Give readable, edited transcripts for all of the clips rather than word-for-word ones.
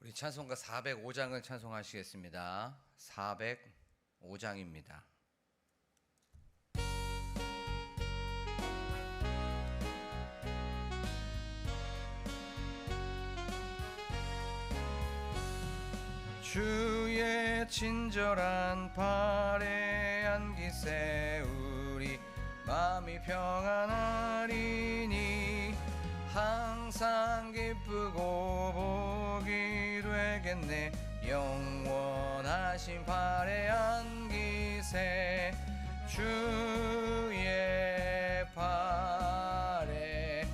우리 찬송가 405장을 찬송하시겠습니다. 405장입니다. 주의 친절한 발에 안기세 우리 마음이 평안하리니 항상 기쁘고 복이 되겠네. 영원하신 발에 안기세 주의 발에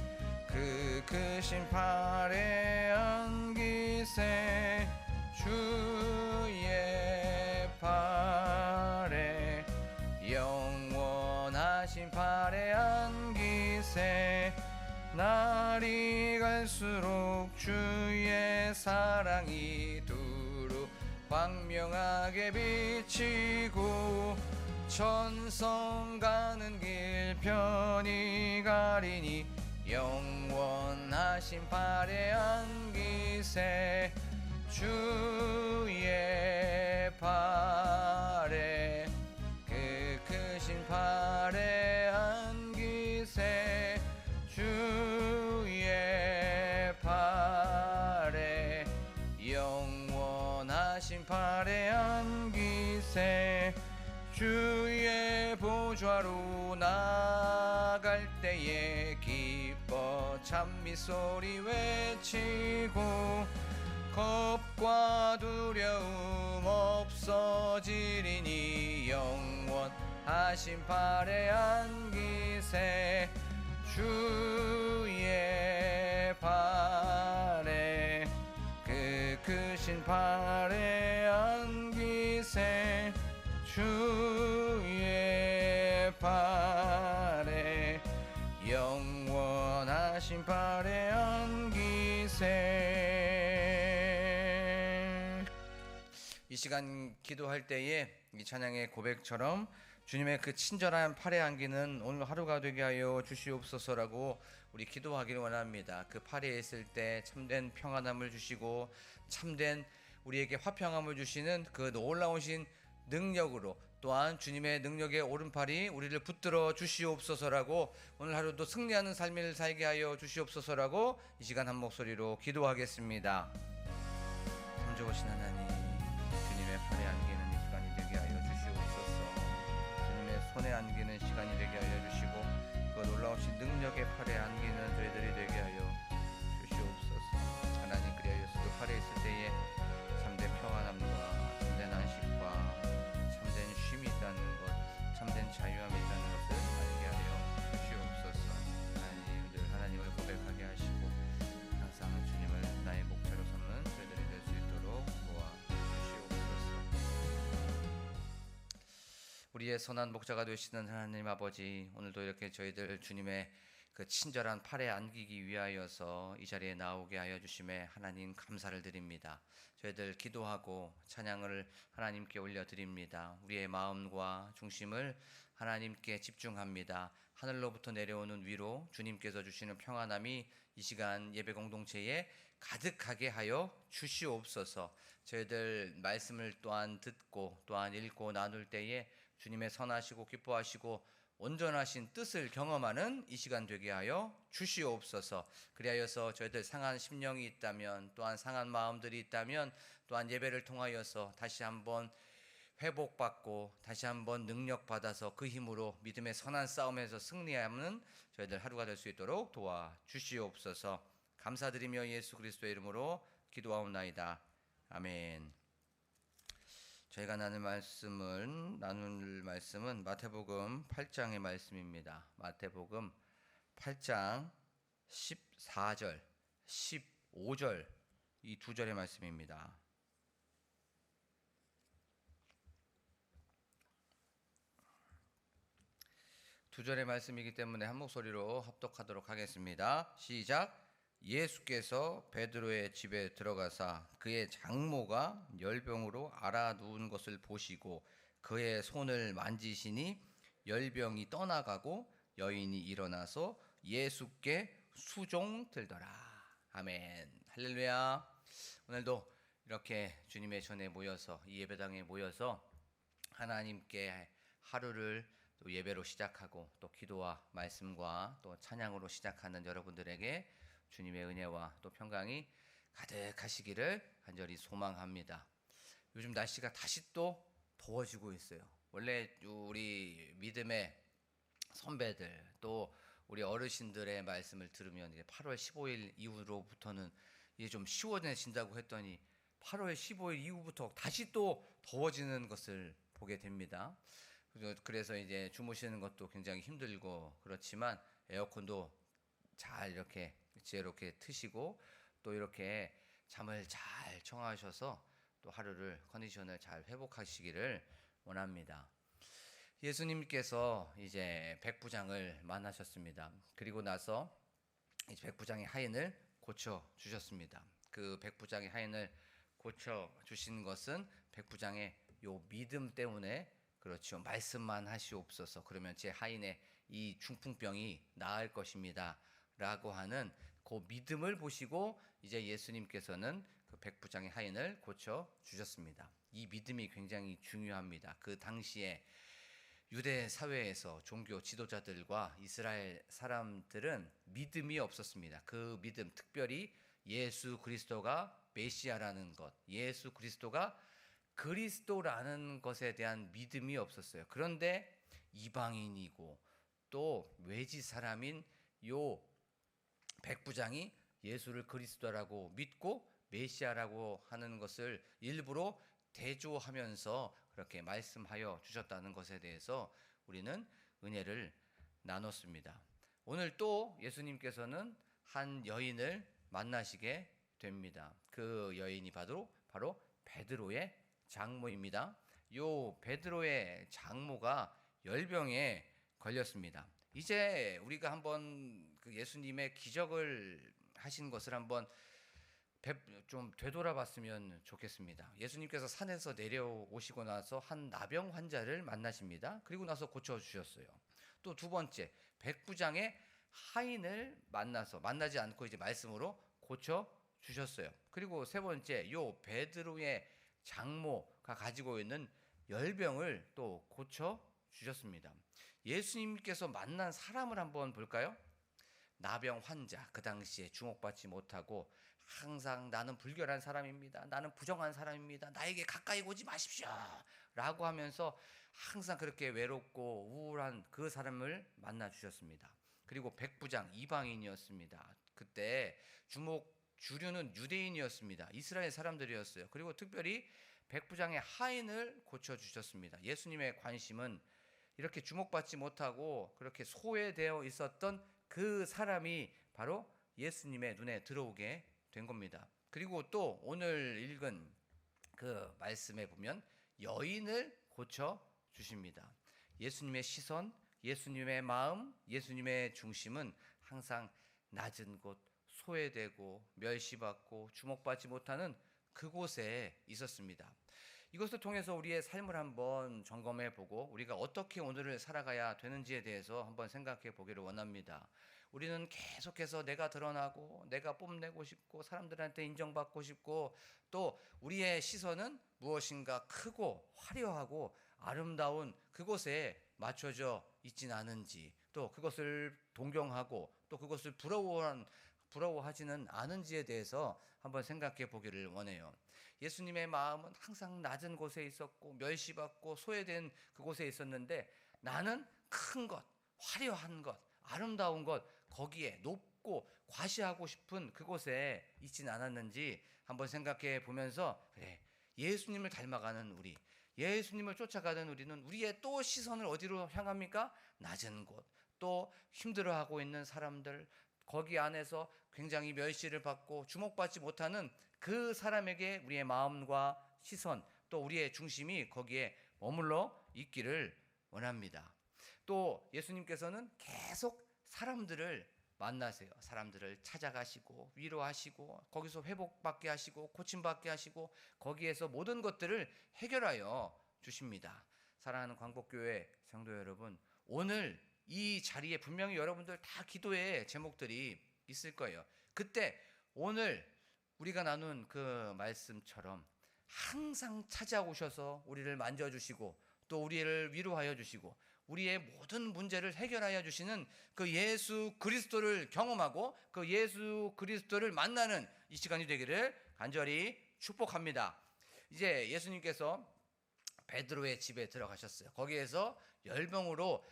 그 크신 발에 안기세 주의 발에 영원하신 발에 안기세 날이 갈수록 주의 사랑이 두루 광명하게 비치고 천성 가는 길 편히 가리니 영원하신 발에 안기세 주의 발에 그 크신 발에 안기세 주의 발에 영원하신 발에 안기세 주의 보좌로 나갈 때에 기뻐 찬미소리 외치고 겁과 두려움 없어지리니 영원하신 발에 안기세 주의 발에 그 크신 발에 안기세 주의 발에 영원하신 발에 안기세. 이 시간 기도할 때에 이 찬양의 고백처럼 주님의 그 친절한 팔에 안기는 오늘 하루가 되게 하여 주시옵소서라고 우리 기도하기를 원합니다. 그 팔에 있을 때 참된 평안함을 주시고 참된 우리에게 화평함을 주시는 그 놀라우신 능력으로 또한 주님의 능력의 오른팔이 우리를 붙들어 주시옵소서라고 오늘 하루도 승리하는 삶을 살게 하여 주시옵소서라고 이 시간 한 목소리로 기도하겠습니다. 참 좋으신 하나님, 주님의 팔에 안기는 이 시간이 되게 하여 주시옵소서. 주님의 손에 안기는 시간이 되게 하여 주시고 그 놀라우신 능력의 팔에 안기는 저희들이 되게 하여 주시옵소서. 하나님, 그리하여서 그 팔에 있을 때에 참된 평안함과 참된 안식과 참된 쉼이 있다는 것, 참된 자유함이 있다는 것을 알게 하여 주시옵소서. 하나님, 늘 하나님을 고백하게 하시고 항상 주님을 나의 목자로 삼는 저희들이 될 수 있도록 도와주시옵소서. 우리의 선한 목자가 되시는 하나님 아버지, 오늘도 이렇게 저희들 주님의 그 친절한 팔에 안기기 위하여서 이 자리에 나오게 하여 주심에 하나님 감사를 드립니다. 저희들 기도하고 찬양을 하나님께 올려드립니다. 우리의 마음과 중심을 하나님께 집중합니다. 하늘로부터 내려오는 위로 주님께서 주시는 평안함이 이 시간 예배 공동체에 가득하게 하여 주시옵소서. 저희들 말씀을 또한 듣고 또한 읽고 나눌 때에 주님의 선하시고 기뻐하시고 온전하신 뜻을 경험하는 이 시간 되게 하여 주시옵소서. 그리하여서 저희들 상한 심령이 있다면 또한 상한 마음들이 있다면 또한 예배를 통하여서 다시 한번 회복받고 다시 한번 능력받아서 그 힘으로 믿음의 선한 싸움에서 승리하는 저희들 하루가 될 수 있도록 도와주시옵소서. 감사드리며 예수 그리스도의 이름으로 기도하옵나이다. 아멘. 저희가 나눌 말씀은 마태복음 8장의 말씀입니다. 마태복음 8장 14절, 15절 이 두 절의 말씀입니다. 두 절의 말씀이기 때문에 한 목소리로 합독하도록 하겠습니다. 시작. 예수께서 베드로의 집에 들어가사 그의 장모가 열병으로 앓아 누운 것을 보시고 그의 손을 만지시니 열병이 떠나가고 여인이 일어나서 예수께 수종 들더라. 아멘. 할렐루야. 오늘도 이렇게 주님의 전에 모여서 이 예배당에 모여서 하나님께 하루를 또 예배로 시작하고 또 기도와 말씀과 또 찬양으로 시작하는 여러분들에게 주님의 은혜와 또 평강이 가득하시기를 간절히 소망합니다. 요즘 날씨가 다시 또 더워지고 있어요. 원래 우리 믿음의 선배들 또 우리 어르신들의 말씀을 들으면 8월 15일 이후로부터는 이게 좀 시원해진다고 했더니 8월 15일 이후부터 다시 또 더워지는 것을 보게 됩니다. 그래서 이제 주무시는 것도 굉장히 힘들고 그렇지만 에어컨도 잘 이렇게 지혜롭게 트시고 또 이렇게 잠을 잘 청하셔서 또 하루를 컨디션을 잘 회복하시기를 원합니다. 예수님께서 이제 백부장을 만나셨습니다. 그리고 나서 이제 백부장의 하인을 고쳐 주셨습니다. 그 백부장의 하인을 고쳐 주신 것은 백부장의 요 믿음 때문에 그렇죠. 말씀만 하시옵소서. 그러면 제 하인의 이 중풍병이 나을 것입니다. 라고 하는 그 믿음을 보시고 이제 예수님께서는 그 백부장의 하인을 고쳐 주셨습니다. 이 믿음이 굉장히 중요합니다. 그 당시에 유대 사회에서 종교 지도자들과 이스라엘 사람들은 믿음이 없었습니다. 그 믿음, 특별히 예수 그리스도가 메시아라는 것, 예수 그리스도가 그리스도라는 것에 대한 믿음이 없었어요. 그런데 이방인이고 또 외지 사람인 요 백부장이 예수를 그리스도라고 믿고 메시아라고 하는 것을 일부러 대조하면서 그렇게 말씀하여 주셨다는 것에 대해서 우리는 은혜를 나눴습니다. 오늘 또 예수님께서는 한 여인을 만나시게 됩니다. 그 여인이 바로 베드로의 장모입니다. 요 베드로의 장모가 열병에 걸렸습니다. 이제 우리가 한번 그 예수님의 기적을 하신 것을 한번 좀 되돌아봤으면 좋겠습니다. 예수님께서 산에서 내려오시고 나서 한 나병 환자를 만나십니다. 그리고 나서 고쳐주셨어요. 또 두 번째, 백부장의 하인을 만나지 않고 이제 말씀으로 고쳐주셨어요. 그리고 세 번째, 요 베드로의 장모가 가지고 있는 열병을 또 고쳐주셨습니다. 예수님께서 만난 사람을 한번 볼까요? 나병 환자, 그 당시에 주목받지 못하고 항상 나는 불결한 사람입니다. 나는 부정한 사람입니다. 나에게 가까이 오지 마십시오. 라고 하면서 항상 그렇게 외롭고 우울한 그 사람을 만나 주셨습니다. 그리고 백부장, 이방인이었습니다. 그때 주류는 유대인이었습니다. 이스라엘 사람들이었어요. 그리고 특별히 백부장의 하인을 고쳐주셨습니다. 예수님의 관심은 이렇게 주목받지 못하고 그렇게 소외되어 있었던 그 사람이 바로 예수님의 눈에 들어오게 된 겁니다. 그리고 또 오늘 읽은 그 말씀에 보면 여인을 고쳐 주십니다. 예수님의 시선, 예수님의 마음, 예수님의 중심은 항상 낮은 곳, 소외되고 멸시받고 주목받지 못하는 그곳에 있었습니다. 이것을 통해서 우리의 삶을 한번 점검해 보고 우리가 어떻게 오늘을 살아가야 되는지에 대해서 한번 생각해 보기를 원합니다. 우리는 계속해서 내가 드러나고 내가 뽐내고 싶고 사람들한테 인정받고 싶고 또 우리의 시선은 무엇인가 크고 화려하고 아름다운 그곳에 맞춰져 있진 않은지 또 그것을 동경하고 또 그것을 부러워하지는 않은지에 대해서 한번 생각해 보기를 원해요. 예수님의 마음은 항상 낮은 곳에 있었고 멸시받고 소외된 그곳에 있었는데 나는 큰 것, 화려한 것, 아름다운 것 거기에 높고 과시하고 싶은 그곳에 있진 않았는지 한번 생각해 보면서 그래 예수님을 닮아가는 우리 예수님을 쫓아가는 우리는 우리의 또 시선을 어디로 향합니까? 낮은 곳, 또 힘들어하고 있는 사람들 거기 안에서 굉장히 멸시를 받고 주목받지 못하는 그 사람에게 우리의 마음과 시선 또 우리의 중심이 거기에 머물러 있기를 원합니다. 또 예수님께서는 계속 사람들을 만나세요. 사람들을 찾아가시고 위로하시고 거기서 회복받게 하시고 고침받게 하시고 거기에서 모든 것들을 해결하여 주십니다. 사랑하는 광복교회 성도 여러분, 오늘 이 자리에 분명히 여러분들 다 기도의 제목들이 있을 거예요. 그때 오늘 우리가 나눈 그 말씀처럼 항상 찾아오셔서 우리를 만져주시고 또 우리를 위로하여 주시고 우리의 모든 문제를 해결하여 주시는 그 예수 그리스도를 경험하고 그 예수 그리스도를 만나는 이 시간이 되기를 간절히 축복합니다. 이제 예수님께서 베드로의 집에 들어가셨어요. 거기에서 열병으로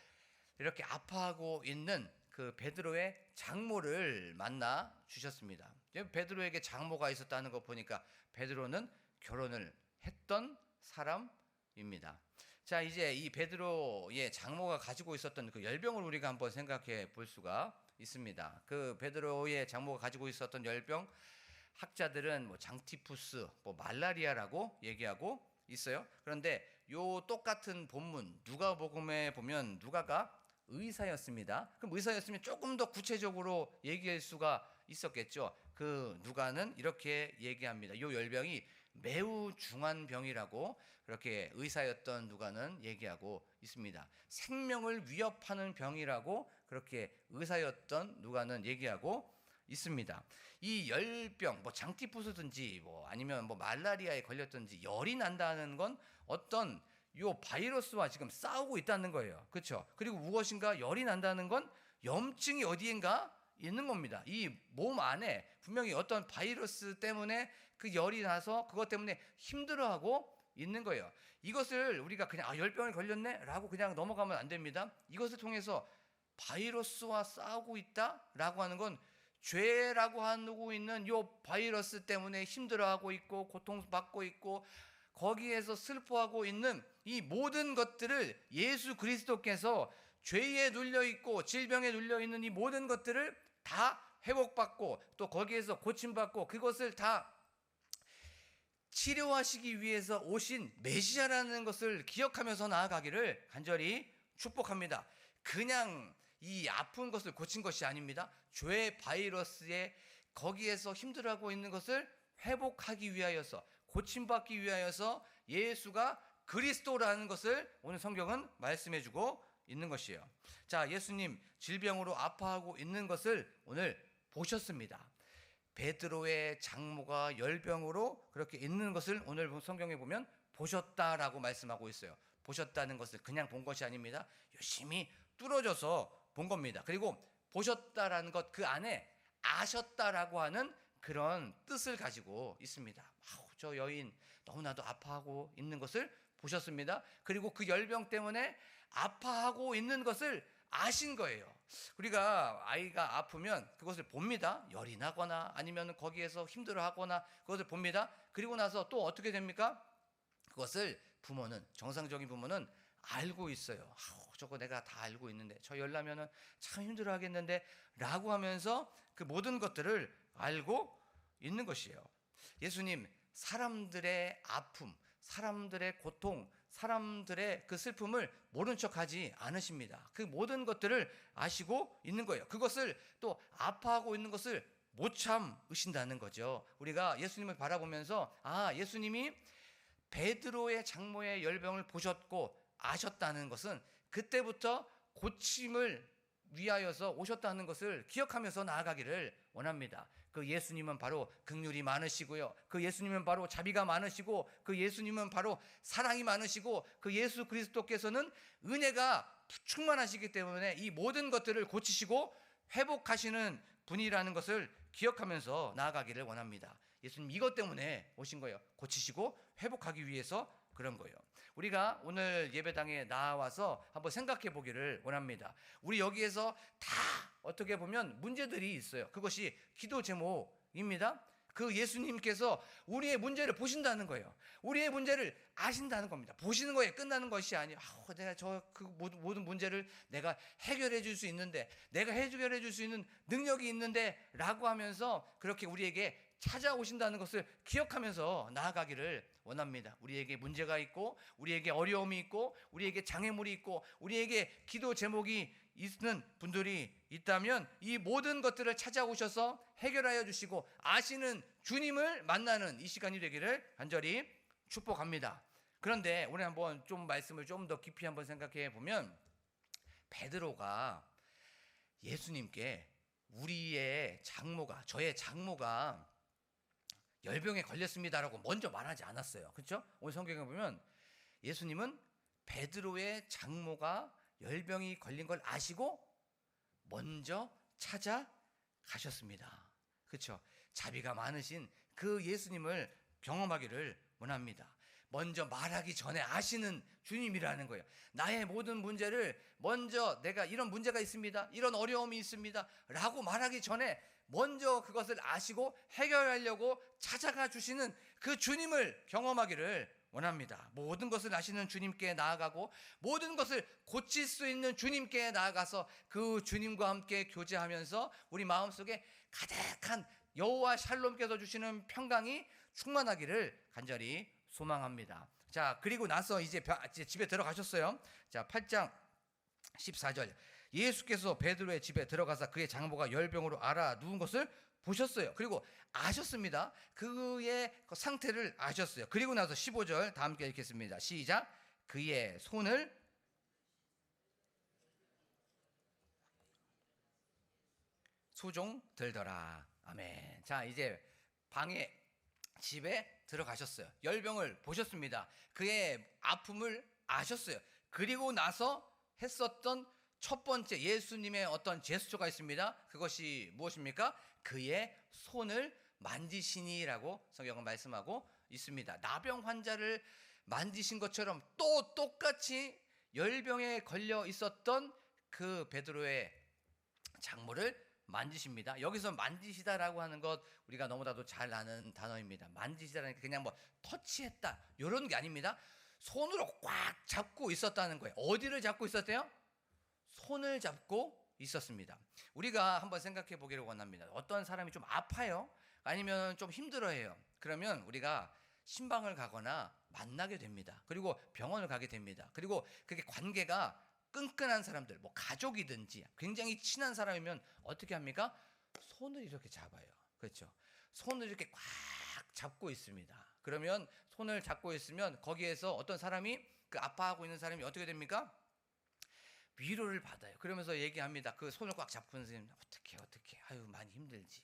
이렇게 아파하고 있는 그 베드로의 장모를 만나 주셨습니다. 베드로에게 장모가 있었다는 거 보니까 베드로는 결혼을 했던 사람입니다. 자, 이제 이 베드로의 장모가 가지고 있었던 그 열병을 우리가 한번 생각해 볼 수가 있습니다. 그 베드로의 장모가 가지고 있었던 열병, 학자들은 뭐 장티푸스, 뭐 말라리아라고 얘기하고 있어요. 그런데 요 똑같은 본문 누가복음에 보면 누가가 의사였습니다. 그럼 의사였으면 조금 더 구체적으로 얘기할 수가 있었겠죠. 그 누가는 이렇게 얘기합니다. 요 열병이 매우 중한 병이라고 그렇게 의사였던 누가는 얘기하고 있습니다. 생명을 위협하는 병이라고 그렇게 의사였던 누가는 얘기하고 있습니다. 이 열병, 뭐 장티푸스든지 뭐 아니면 뭐 말라리아에 걸렸든지 열이 난다는 건 어떤 요 바이러스와 지금 싸우고 있다는 거예요. 그렇죠? 그리고 무엇인가 열이 난다는 건 염증이 어디인가 있는 겁니다. 이 몸 안에 분명히 어떤 바이러스 때문에 그 열이 나서 그것 때문에 힘들어하고 있는 거예요. 이것을 우리가 그냥 열병에 걸렸네 라고 그냥 넘어가면 안 됩니다. 이것을 통해서 바이러스와 싸우고 있다라고 하는 건 죄라고 하고 있는 요 바이러스 때문에 힘들어하고 있고 고통받고 있고 거기에서 슬퍼하고 있는 이 모든 것들을 예수 그리스도께서 죄에 눌려 있고 질병에 눌려 있는 이 모든 것들을 다 회복받고 또 거기에서 고침받고 그것을 다 치료하시기 위해서 오신 메시아라는 것을 기억하면서 나아가기를 간절히 축복합니다. 그냥 이 아픈 것을 고친 것이 아닙니다. 죄 바이러스에 거기에서 힘들어하고 있는 것을 회복하기 위하여서 고침받기 위하여서 예수가 그리스도라는 것을 오늘 성경은 말씀해주고 있는 것이에요. 자, 예수님 질병으로 아파하고 있는 것을 오늘 보셨습니다. 베드로의 장모가 열병으로 그렇게 있는 것을 오늘 성경에 보면 보셨다라고 말씀하고 있어요. 보셨다는 것을 그냥 본 것이 아닙니다. 열심히 뚫어져서 본 겁니다. 그리고 보셨다라는 것 그 안에 아셨다라고 하는 그런 뜻을 가지고 있습니다. 저 여인 너무나도 아파하고 있는 것을 보셨습니다. 그리고 그 열병 때문에 아파하고 있는 것을 아신 거예요. 우리가 아이가 아프면 그것을 봅니다. 열이 나거나 아니면 거기에서 힘들어하거나 그것을 봅니다. 그리고 나서 또 어떻게 됩니까? 그것을 부모는, 정상적인 부모는 알고 있어요. 저거 내가 다 알고 있는데 저 열 나면은 참 힘들어 하겠는데 라고 하면서 그 모든 것들을 알고 있는 것이에요. 예수님 사람들의 아픔, 사람들의 고통, 사람들의 그 슬픔을 모른 척하지 않으십니다. 그 모든 것들을 아시고 있는 거예요. 그것을 또 아파하고 있는 것을 못 참으신다는 거죠. 우리가 예수님을 바라보면서 예수님이 베드로의 장모의 열병을 보셨고 아셨다는 것은 그때부터 고침을 위하여서 오셨다는 것을 기억하면서 나아가기를 원합니다. 그 예수님은 바로 긍휼이 많으시고요. 그 예수님은 바로 자비가 많으시고 그 예수님은 바로 사랑이 많으시고 그 예수 그리스도께서는 은혜가 충만하시기 때문에 이 모든 것들을 고치시고 회복하시는 분이라는 것을 기억하면서 나아가기를 원합니다. 예수님 이것 때문에 오신 거예요. 고치시고 회복하기 위해서 그런 거예요. 우리가 오늘 예배당에 나와서 한번 생각해 보기를 원합니다. 우리 여기에서 다 어떻게 보면 문제들이 있어요. 그것이 기도 제목입니다. 그 예수님께서 우리의 문제를 보신다는 거예요. 우리의 문제를 아신다는 겁니다. 보시는 거에 끝나는 것이 아니에요. 내가 그 모든 문제를 내가 해결해 줄 수 있는데, 내가 해결해 줄 수 있는 능력이 있는데 라고 하면서 그렇게 우리에게 찾아오신다는 것을 기억하면서 나아가기를 원합니다. 우리에게 문제가 있고 우리에게 어려움이 있고 우리에게 장애물이 있고 우리에게 기도 제목이 있는 분들이 있다면 이 모든 것들을 찾아오셔서 해결하여 주시고 아시는 주님을 만나는 이 시간이 되기를 간절히 축복합니다. 그런데 오늘 한번 좀 말씀을 좀 더 깊이 한번 생각해 보면 베드로가 예수님께 우리의 장모가, 저의 장모가 열병에 걸렸습니다라고 먼저 말하지 않았어요. 그렇죠? 오늘 성경에 보면 예수님은 베드로의 장모가 열병이 걸린 걸 아시고 먼저 찾아가셨습니다. 그렇죠? 자비가 많으신 그 예수님을 경험하기를 원합니다. 먼저 말하기 전에 아시는 주님이라는 거예요. 나의 모든 문제를 먼저 내가 이런 문제가 있습니다, 이런 어려움이 있습니다 라고 말하기 전에 먼저 그것을 아시고 해결하려고 찾아가 주시는 그 주님을 경험하기를 원합니다. 모든 것을 아시는 주님께 나아가고 모든 것을 고칠 수 있는 주님께 나아가서 그 주님과 함께 교제하면서 우리 마음속에 가득한 여호와 샬롬께서 주시는 평강이 충만하기를 간절히 소망합니다. 자, 그리고 나서 이제 집에 들어가셨어요. 자, 8장 14절. 예수께서 베드로의 집에 들어가서 그의 장모가 열병으로 앓아 누운 것을 보셨어요. 그리고 아셨습니다. 그의 상태를 아셨어요. 그리고 나서 15절 다 함께 읽겠습니다. 시작. 그의 손을 수종 들더라. 아멘. 자, 이제 방에 집에 들어가셨어요. 열병을 보셨습니다. 그의 아픔을 아셨어요. 그리고 나서 했었던 첫 번째 예수님의 어떤 제스처가 있습니다. 그것이 무엇입니까? 그의 손을 만지시니라고 성경은 말씀하고 있습니다. 나병 환자를 만지신 것처럼 또 똑같이 열병에 걸려 있었던 그 베드로의 장모를 만지십니다. 여기서 만지시다라고 하는 것 우리가 너무나도 잘 아는 단어입니다. 만지시다라는 게 그냥 뭐 터치했다 이런 게 아닙니다. 손으로 꽉 잡고 있었다는 거예요. 어디를 잡고 있었대요? 손을 잡고 있었습니다. 우리가 한번 생각해 보기를 원합니다. 어떤 사람이 좀 아파요, 아니면 좀 힘들어해요. 그러면 우리가 신방을 가거나 만나게 됩니다. 그리고 병원을 가게 됩니다. 그리고 그게 관계가 끈끈한 사람들, 뭐 가족이든지 굉장히 친한 사람이면 어떻게 합니까? 손을 이렇게 잡아요. 그렇죠? 손을 이렇게 꽉 잡고 있습니다. 그러면 손을 잡고 있으면 거기에서 어떤 사람이, 그 아파하고 있는 사람이 어떻게 됩니까? 위로를 받아요. 그러면서 얘기합니다. 그 손을 꽉 잡고 있는 선생님, 어떻게 아유 많이 힘들지,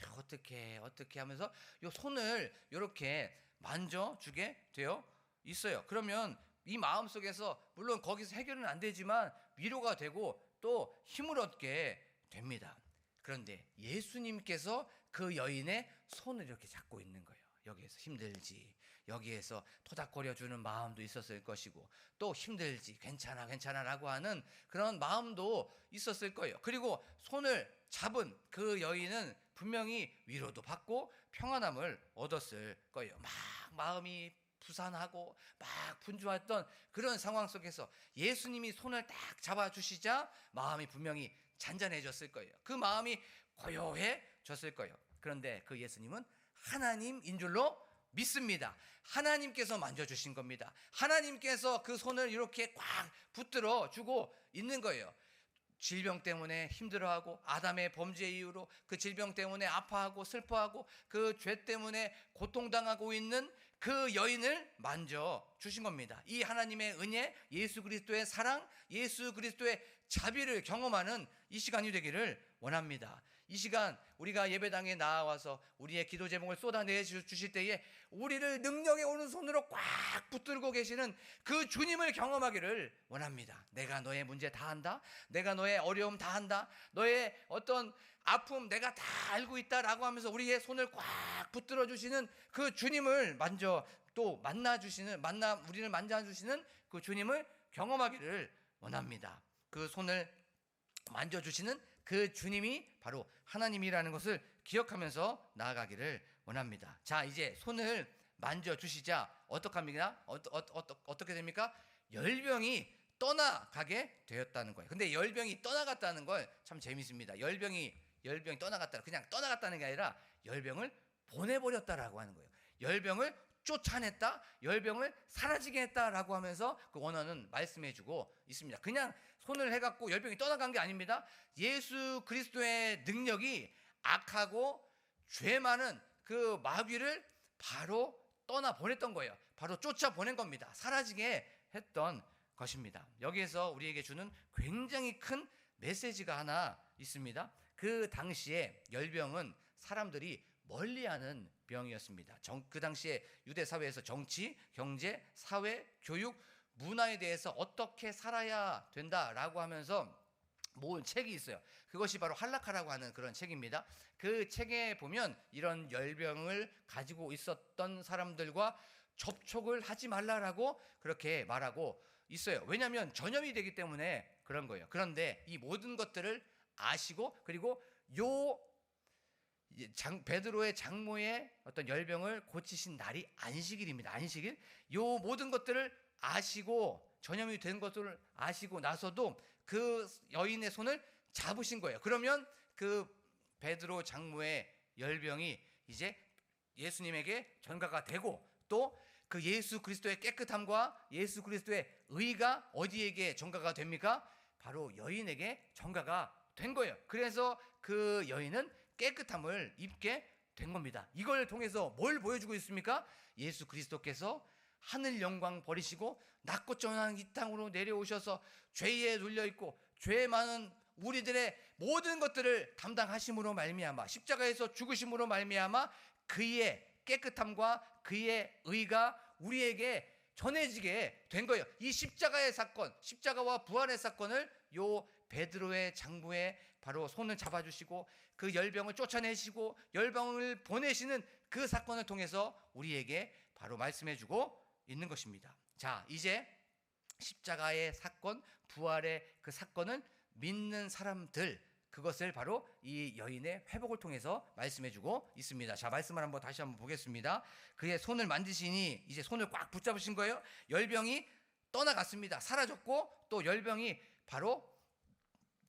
아유 어떻게 하면서 요 손을 이렇게 만져주게 되어 있어요. 그러면 이 마음 속에서 물론 거기서 해결은 안 되지만 위로가 되고 또 힘을 얻게 됩니다. 그런데 예수님께서 그 여인의 손을 이렇게 잡고 있는 거예요. 여기에서 힘들지, 여기에서 토닥거려주는 마음도 있었을 것이고, 또 힘들지, 괜찮아 라고 하는 그런 마음도 있었을 거예요. 그리고 손을 잡은 그 여인은 분명히 위로도 받고 평안함을 얻었을 거예요. 막 마음이 부산하고 막 분주했던 그런 상황 속에서 예수님이 손을 딱 잡아주시자 마음이 분명히 잔잔해졌을 거예요. 그 마음이 고요해졌을 거예요. 그런데 그 예수님은 하나님인 줄로 믿습니다. 하나님께서 만져주신 겁니다. 하나님께서 그 손을 이렇게 꽉 붙들어 주고 있는 거예요. 질병 때문에 힘들어하고, 아담의 범죄 이후로 그 질병 때문에 아파하고 슬퍼하고 그 죄 때문에 고통당하고 있는 그 여인을 만져주신 겁니다. 이 하나님의 은혜, 예수 그리스도의 사랑, 예수 그리스도의 자비를 경험하는 이 시간이 되기를 원합니다. 이 시간 우리가 예배당에 나와서 우리의 기도 제목을 쏟아내 주실 때에 우리를 능력의 오른손으로 꽉 붙들고 계시는 그 주님을 경험하기를 원합니다. 내가 너의 문제 다 안다, 내가 너의 어려움 다 안다, 너의 어떤 아픔 내가 다 알고 있다라고 하면서 우리의 손을 꽉 붙들어 주시는 그 주님을 우리를 만져주시는 그 주님을 경험하기를 원합니다. 그 손을 만져주시는 그 주님이 바로 하나님이라는 것을 기억하면서 나아가기를 원합니다. 자, 이제 손을 만져주시자 어떻게 됩니까? 열병이 떠나가게 되었다는 거예요. 근데 열병이 떠나갔다는 걸 참 재밌습니다. 열병이 떠나갔다, 그냥 떠나갔다는 게 아니라 열병을 보내버렸다라고 하는 거예요. 열병을 쫓아냈다, 열병을 사라지게 했다라고 하면서 그 원어는 말씀해주고 있습니다. 그냥 손을 해갖고 열병이 떠나간 게 아닙니다. 예수 그리스도의 능력이 악하고 죄 많은 그 마귀를 바로 떠나보냈던 거예요. 바로 쫓아보낸 겁니다. 사라지게 했던 것입니다. 여기에서 우리에게 주는 굉장히 큰 메시지가 하나 있습니다. 그 당시에 열병은 사람들이 멀리하는 병이었습니다. 그 당시에 유대 사회에서 정치, 경제, 사회, 교육, 문화에 대해서 어떻게 살아야 된다라고 하면서 모은 책이 있어요. 그것이 바로 할라카라고 하는 그런 책입니다. 그 책에 보면 이런 열병을 가지고 있었던 사람들과 접촉을 하지 말라라고 그렇게 말하고 있어요. 왜냐하면 전염이 되기 때문에 그런 거예요. 그런데 이 모든 것들을 아시고, 그리고 베드로의 장모의 어떤 열병을 고치신 날이 안식일입니다. 안식일. 요 모든 것들을 아시고, 전염이 된 것을 아시고 나서도 그 여인의 손을 잡으신 거예요. 그러면 그 베드로 장모의 열병이 이제 예수님에게 전가가 되고, 또 그 예수 그리스도의 깨끗함과 예수 그리스도의 의가 어디에게 전가가 됩니까? 바로 여인에게 전가가 된 거예요. 그래서 그 여인은 깨끗함을 입게 된 겁니다. 이걸 통해서 뭘 보여주고 있습니까? 예수 그리스도께서 하늘 영광 버리시고 낮고 쩌한 이 땅으로 내려오셔서 죄에 눌려있고 죄 많은 우리들의 모든 것들을 담당하심으로 말미암아, 십자가에서 죽으심으로 말미암아 그의 깨끗함과 그의 의가 우리에게 전해지게 된 거예요. 이 십자가의 사건, 십자가와 부활의 사건을 요 베드로의 장부에 바로 손을 잡아주시고 그 열병을 쫓아내시고 열병을 보내시는 그 사건을 통해서 우리에게 바로 말씀해주고 있는 것입니다. 자, 이제 십자가의 사건, 부활의 그 사건을 믿는 사람들, 그것을 바로 이 여인의 회복을 통해서 말씀해주고 있습니다. 자, 말씀을 한번 다시 한번 보겠습니다. 그의 손을 만지시니, 이제 손을 꽉 붙잡으신 거예요. 열병이 떠나갔습니다. 사라졌고 또 열병이 바로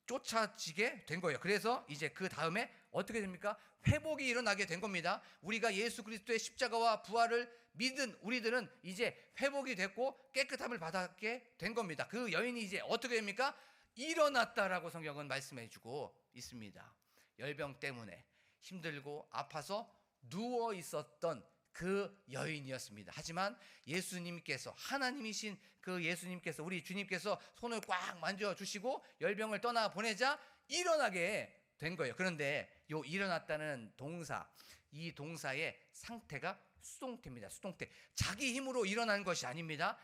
쫓아지게 된 거예요. 그래서 이제 그 다음에 어떻게 됩니까? 회복이 일어나게 된 겁니다. 우리가 예수 그리스도의 십자가와 부활을 믿은 우리들은 이제 회복이 됐고 깨끗함을 받았게 된 겁니다. 그 여인이 이제 어떻게 됩니까? 일어났다라고 성경은 말씀해 주고 있습니다. 열병 때문에 힘들고 아파서 누워 있었던 그 여인이었습니다. 하지만 예수님께서, 하나님이신 그 예수님께서, 우리 주님께서 손을 꽉 만져주시고 열병을 떠나 보내자 일어나게 된 거예요. 그런데 요 일어났다는 동사, 이 동사의 상태가 수동태입니다. 수동태. 자기 힘으로 일어난 것이 아닙니다.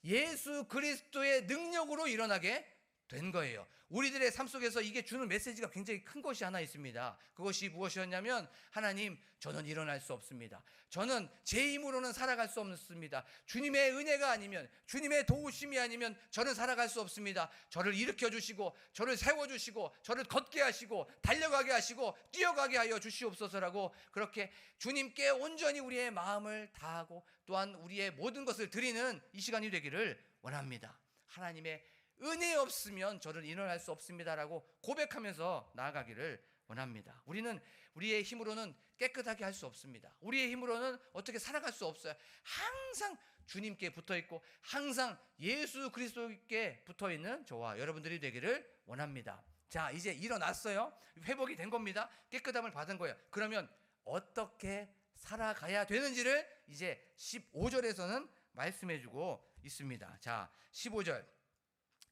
예수 그리스도의 능력으로 일어나게 된 거예요. 우리들의 삶 속에서 이게 주는 메시지가 굉장히 큰 것이 하나 있습니다. 그것이 무엇이었냐면, 하나님, 저는 일어날 수 없습니다. 저는 제 힘으로는 살아갈 수 없습니다. 주님의 은혜가 아니면, 주님의 도우심이 아니면 저는 살아갈 수 없습니다. 저를 일으켜 주시고, 저를 세워 주시고, 저를 걷게 하시고, 달려가게 하시고, 뛰어가게 하여 주시옵소서라고, 그렇게 주님께 온전히 우리의 마음을 다하고 또한 우리의 모든 것을 드리는 이 시간이 되기를 원합니다. 하나님의 은혜 없으면 저는 일어날 수 없습니다라고 고백하면서 나아가기를 원합니다. 우리는 우리의 힘으로는 깨끗하게 할 수 없습니다. 우리의 힘으로는 어떻게 살아갈 수 없어요. 항상 주님께 붙어있고 항상 예수 그리스도께 붙어있는 저와 여러분들이 되기를 원합니다. 자, 이제 일어났어요. 회복이 된 겁니다. 깨끗함을 받은 거예요. 그러면 어떻게 살아가야 되는지를 이제 15절에서는 말씀해주고 있습니다. 자, 15절.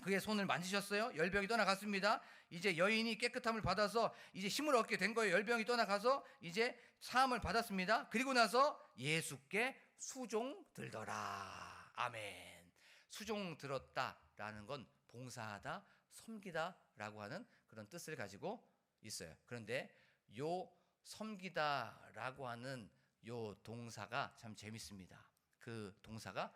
그의 손을 만지셨어요. 열병이 떠나갔습니다. 이제 여인이 깨끗함을 받아서 이제 힘을 얻게 된 거예요. 열병이 떠나가서 이제 사함을 받았습니다. 그리고 나서 예수께 수종 들더라. 아멘. 수종 들었다라는 건 봉사하다, 섬기다라고 하는 그런 뜻을 가지고 있어요. 그런데 요 섬기다라고 하는 요 동사가 참 재밌습니다. 그 동사가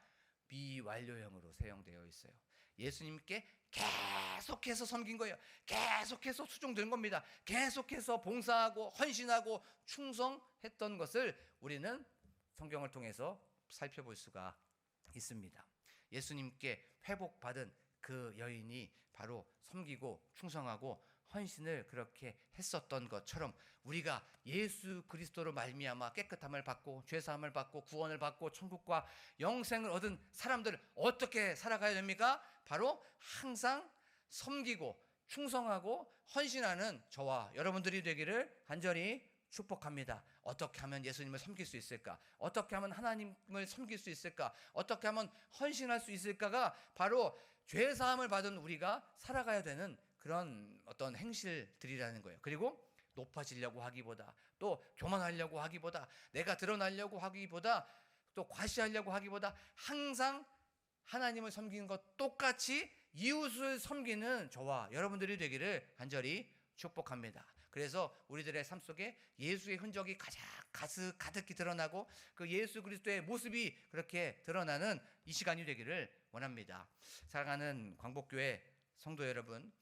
미완료형으로 사용되어 있어요. 예수님께 계속해서 섬긴 거예요. 계속해서 수종된 겁니다. 계속해서 봉사하고 헌신하고 충성했던 것을 우리는 성경을 통해서 살펴볼 수가 있습니다. 예수님께 회복받은 그 여인이 바로 섬기고 충성하고 헌신을 그렇게 했었던 것처럼 우리가 예수 그리스도로 말미암아 깨끗함을 받고 죄사함을 받고 구원을 받고 천국과 영생을 얻은 사람들 어떻게 살아가야 됩니까? 바로 항상 섬기고 충성하고 헌신하는 저와 여러분들이 되기를 간절히 축복합니다. 어떻게 하면 예수님을 섬길 수 있을까? 어떻게 하면 하나님을 섬길 수 있을까? 어떻게 하면 헌신할 수 있을까가 바로 죄사함을 받은 우리가 살아가야 되는 그런 어떤 행실들이라는 거예요. 그리고 높아지려고 하기보다, 또 교만하려고 하기보다, 내가 드러나려고 하기보다, 또 과시하려고 하기보다 항상 하나님을 섬기는 것 똑같이 이웃을 섬기는 저와 여러분들이 되기를 간절히 축복합니다. 그래서 우리들의 삶 속에 예수의 흔적이 가득히 드러나고 그 예수 그리스도의 모습이 그렇게 드러나는 이 시간이 되기를 원합니다. 사랑하는 광복교회 성도 여러분,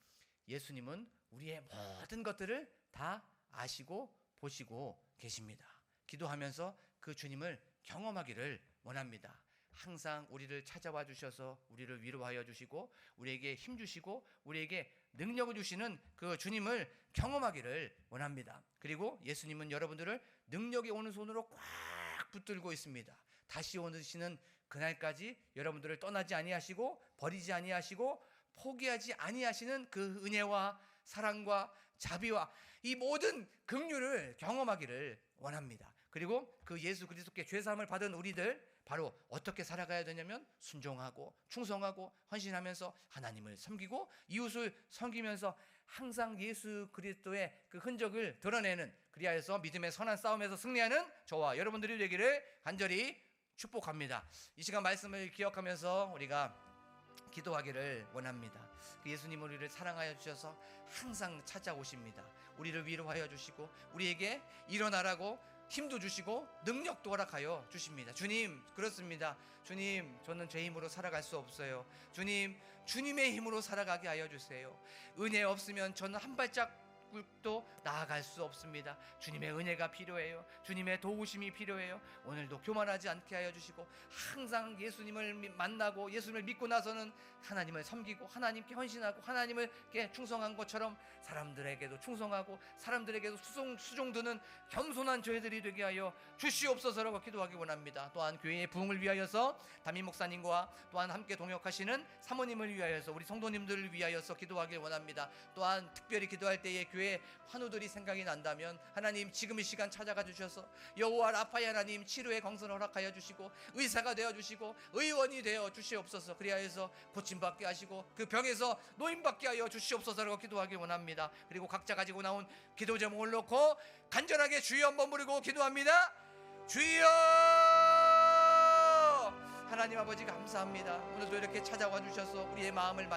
예수님은 우리의 모든 것들을 다 아시고 보시고 계십니다. 기도하면서 그 주님을 경험하기를 원합니다. 항상 우리를 찾아와 주셔서 우리를 위로하여 주시고 우리에게 힘 주시고 우리에게 능력을 주시는 그 주님을 경험하기를 원합니다. 그리고 예수님은 여러분들을 능력이 오는 손으로 꽉 붙들고 있습니다. 다시 오시는 그날까지 여러분들을 떠나지 아니하시고 버리지 아니하시고 포기하지 아니하시는 그 은혜와 사랑과 자비와 이 모든 긍휼을 경험하기를 원합니다. 그리고 그 예수 그리스도께 죄사함을 받은 우리들 바로 어떻게 살아가야 되냐면 순종하고 충성하고 헌신하면서 하나님을 섬기고 이웃을 섬기면서 항상 예수 그리스도의 그 흔적을 드러내는, 그리하여서 믿음의 선한 싸움에서 승리하는 저와 여러분들이 되기를 간절히 축복합니다. 이 시간 말씀을 기억하면서 우리가 기도하기를 원합니다. 그 예수님 우리를 사랑하여 주셔서 항상 찾아오십니다. 우리를 위로하여 주시고 우리에게 일어나라고 힘도 주시고 능력도 허락하여 주십니다. 주님, 그렇습니다. 주님, 저는 제 힘으로 살아갈 수 없어요. 주님, 주님의 힘으로 살아가게 하여 주세요. 은혜 없으면 저는 한 발자국도 나아갈 수 없습니다. 주님의 은혜가 필요해요. 주님의 도우심이 필요해요. 오늘도 교만하지 않게 하여 주시고 항상 예수님을 만나고 예수님을 믿고 나서는 하나님을 섬기고 하나님께 헌신하고 하나님께 충성한 것처럼 사람들에게도 충성하고 사람들에게도 수종드는 겸손한 저희들이 되게 하여 주시옵소서라고 기도하기 원합니다. 또한 교회의 부흥을 위하여서 담임 목사님과 또한 함께 동역하시는 사모님을 위하여서 우리 성도님들을 위하여서 기도하길 원합니다. 또한 특별히 기도할 때에 교회 환우들이 생각이 난다면 하나님 지금 이 시간 찾아가 주셔서 여호와 라파의 하나님 치료의 광선을 허락하여 주시고 의사가 되어 주시고 의원이 되어 주시옵소서. 그리하여서 고침받게 하시고 그 병에서 노임받게 하여 주시옵소서라고 기도하기 원합니다. 그리고 각자 가지고 나온 기도 제목을 놓고 간절하게 주여 한번 부르고 기도합니다. 주여! 하나님 아버지 감사합니다. 오늘도 이렇게 찾아와 주셔서 우리의 마음을